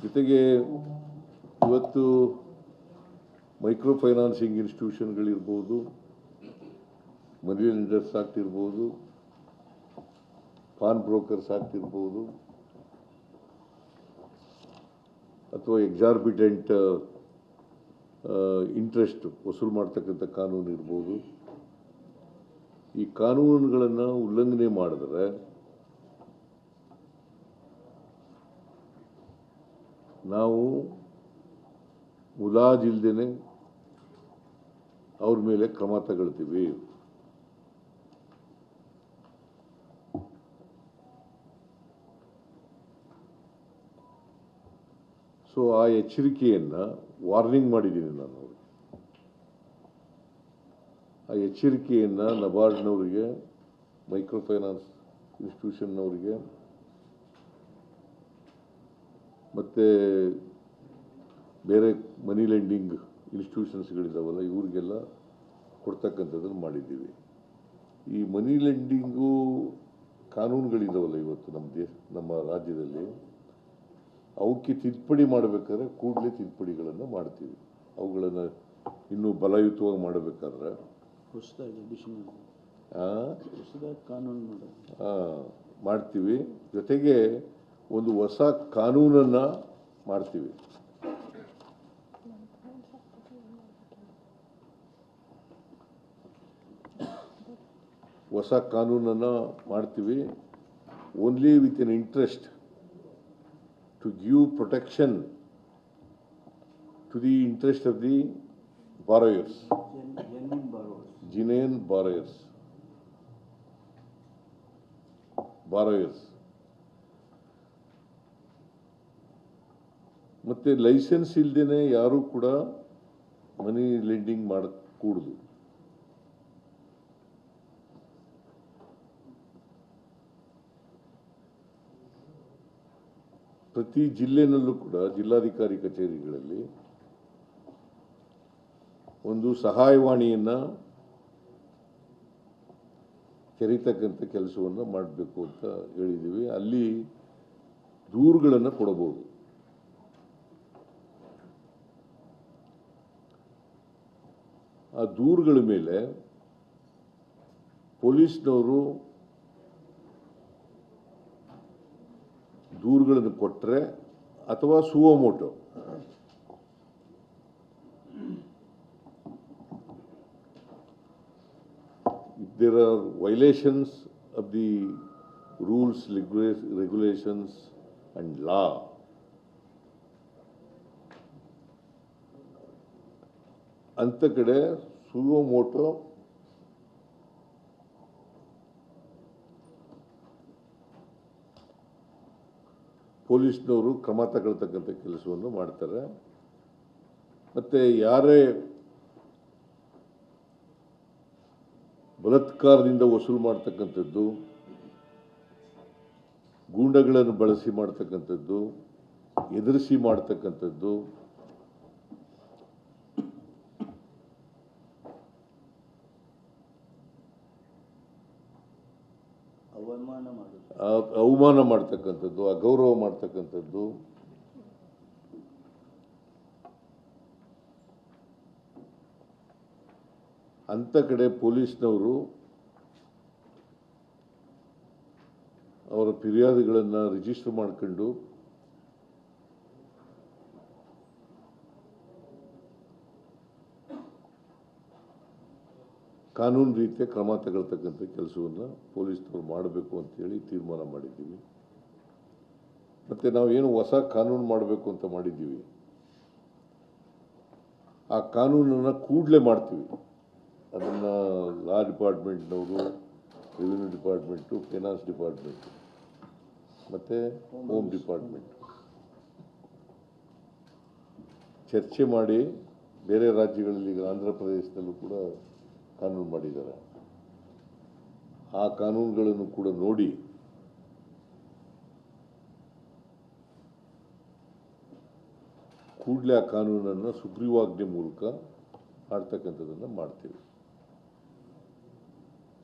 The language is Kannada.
ಜೊತೆಗೆ ಇವತ್ತು ಮೈಕ್ರೋ ಫೈನಾನ್ಸಿಂಗ್ ಇನ್ಸ್ಟಿಟ್ಯೂಷನ್ಗಳಿರ್ಬೋದು, ಮನಿ ಲೆಂಡರ್ಸ್ ಆಗ್ತಿರ್ಬೋದು, ಪಾನ್ ಬ್ರೋಕರ್ಸ್ ಆಗ್ತಿರ್ಬೋದು, ಅಥವಾ ಎಕ್ಸಾರ್ಬಿಟೆಂಟ್ ಇಂಟ್ರೆಸ್ಟ್ ವಸೂಲು ಮಾಡ್ತಕ್ಕಂಥ ಕಾನೂನು ಇರ್ಬೋದು. ಈ ಕಾನೂನುಗಳನ್ನು ಉಲ್ಲಂಘನೆ ಮಾಡಿದ್ರೆ ನಾವು ಮುಲಾಜಿಲ್ದೇನೆ ಅವ್ರ ಮೇಲೆ ಕ್ರಮ ತಗೊಳ್ತೀವಿ. ಸೊ ಆ ಎಚ್ಚರಿಕೆಯನ್ನು ವಾರ್ನಿಂಗ್ ಮಾಡಿದ್ದೀನಿ ನಾನು ಅವ್ರಿಗೆ. ಆ ಎಚ್ಚರಿಕೆಯನ್ನು ನಬಾರ್ಡ್ನವರಿಗೆ, ಮೈಕ್ರೋ ಫೈನಾನ್ಸ್ ಇನ್ಸ್ಟಿಟ್ಯೂಷನ್ನವರಿಗೆ ಮತ್ತು ಬೇರೆ ಮನಿ ಲೆಂಡಿಂಗ್ ಇನ್ಸ್ಟಿಟ್ಯೂಷನ್ಸ್ಗಳಿದ್ದಾವಲ್ಲ ಇವ್ರಿಗೆಲ್ಲ ಕೊಡ್ತಕ್ಕಂಥದ್ದನ್ನು ಮಾಡಿದ್ದೀವಿ. ಈ ಮನಿ ಲೆಂಡಿಂಗು ಕಾನೂನುಗಳಿದ್ದಾವಲ್ಲ ಇವತ್ತು ನಮ್ಮ ರಾಜ್ಯದಲ್ಲಿ, ಅವಕ್ಕೆ ತಿದ್ದುಪಡಿ ಮಾಡಬೇಕಾದ್ರೆ ಕೂಡಲೇ ತಿದ್ದುಪಡಿಗಳನ್ನು ಮಾಡ್ತೀವಿ. ಅವುಗಳನ್ನು ಇನ್ನೂ ಬಲಯುತವಾಗಿ ಮಾಡಬೇಕಾದ್ರೆ ಮಾಡ್ತೀವಿ. ಜೊತೆಗೆ ಒಂದು ಹೊಸ ಕಾನೂನನ್ನು ಮಾಡ್ತೀವಿ. ಹೊಸ ಕಾನೂನನ್ನು ಮಾಡ್ತೀವಿ. Only with N interest to give protection to the interest of the borrowers, genuine borrowers. ಮತ್ತೆ ಲೈಸೆನ್ಸ್ ಇಲ್ಲದೇನೆ ಯಾರು ಕೂಡ ಮನಿ ಲೆಂಡಿಂಗ್ ಮಾಡಕೂಡದು. ಪ್ರತಿ ಜಿಲ್ಲೆನಲ್ಲೂ ಕೂಡ ಜಿಲ್ಲಾಧಿಕಾರಿ ಕಚೇರಿಗಳಲ್ಲಿ ಒಂದು ಸಹಾಯವಾಣಿಯನ್ನು ತೆರೀತಕ್ಕಂಥ ಕೆಲಸವನ್ನು ಮಾಡಬೇಕು ಅಂತ ಹೇಳಿದ್ದೀವಿ. ಅಲ್ಲಿ ದೂರುಗಳನ್ನು ಕೊಡಬಹುದು. ಆ ದೂರುಗಳ ಮೇಲೆ ಪೊಲೀಸ್ನವರು ದೂರುಗಳನ್ನು ಕೊಟ್ಟರೆ ಅಥವಾ suo motu if there are violations of the rules, regulations and law, ಅಂತ ಕಡೆ ಸುವೋಮೋಟೋ ಪೊಲೀಸ್ನವರು ಕ್ರಮ ತಗೊಳ್ತಕ್ಕಂಥ ಕೆಲಸವನ್ನು ಮಾಡ್ತಾರೆ. ಮತ್ತು ಯಾರೇ ಬಲಾತ್ಕಾರದಿಂದ ವಸೂಲು ಮಾಡ್ತಕ್ಕಂಥದ್ದು, ಗೂಂಡಗಳನ್ನು ಬಳಸಿ ಮಾಡ್ತಕ್ಕಂಥದ್ದು, ಎದುರಿಸಿ ಮಾಡ್ತಕ್ಕಂಥದ್ದು, ಅವಮಾನ ಮಾಡ್ತಕ್ಕಂಥದ್ದು, ಅಗೌರವ ಮಾಡ್ತಕ್ಕಂಥದ್ದು, ಅಂತ ಕಡೆ ಪೊಲೀಸ್ನವರು ಅವರ ಫಿರ್ಯಾದಿಗಳನ್ನು ರಿಜಿಸ್ಟರ್ ಮಾಡಿಕೊಂಡು ಕಾನೂನು ರೀತಿಯ ಕ್ರಮ ತಗೊಳ್ತಕ್ಕಂಥ ಕೆಲಸವನ್ನು ಪೊಲೀಸ್ನವರು ಮಾಡಬೇಕು ಅಂತೇಳಿ ತೀರ್ಮಾನ ಮಾಡಿದ್ದೀವಿ. ಮತ್ತು ನಾವೇನು ಹೊಸ ಕಾನೂನು ಮಾಡಬೇಕು ಅಂತ ಮಾಡಿದ್ದೀವಿ, ಆ ಕಾನೂನನ್ನು ಕೂಡಲೇ ಮಾಡ್ತೀವಿ. ಅದನ್ನು ಲಾ ಡಿಪಾರ್ಟ್ಮೆಂಟ್ನವರು, ರೆವಿನ್ಯೂ ಡಿಪಾರ್ಟ್ಮೆಂಟು, ಫೈನಾನ್ಸ್ ಡಿಪಾರ್ಟ್ಮೆಂಟು ಮತ್ತು ಹೋಮ್ ಡಿಪಾರ್ಟ್ಮೆಂಟ್ ಚರ್ಚೆ ಮಾಡಿ, ಬೇರೆ ರಾಜ್ಯಗಳಲ್ಲಿ ಈಗ ಆಂಧ್ರ ಪ್ರದೇಶದಲ್ಲೂ ಕೂಡ ಕಾನೂನು ಮಾಡಿದ್ದಾರೆ. ಆ ಕಾನೂನುಗಳನ್ನು ಕೂಡ ನೋಡಿ ಕೂಡಲೇ ಆ ಕಾನೂನನ್ನು ಸುಗ್ರೀವಾಜ್ಞೆ ಮೂಲಕ ಮಾಡ್ತಕ್ಕಂಥದ್ದನ್ನು ಮಾಡ್ತೀವಿ.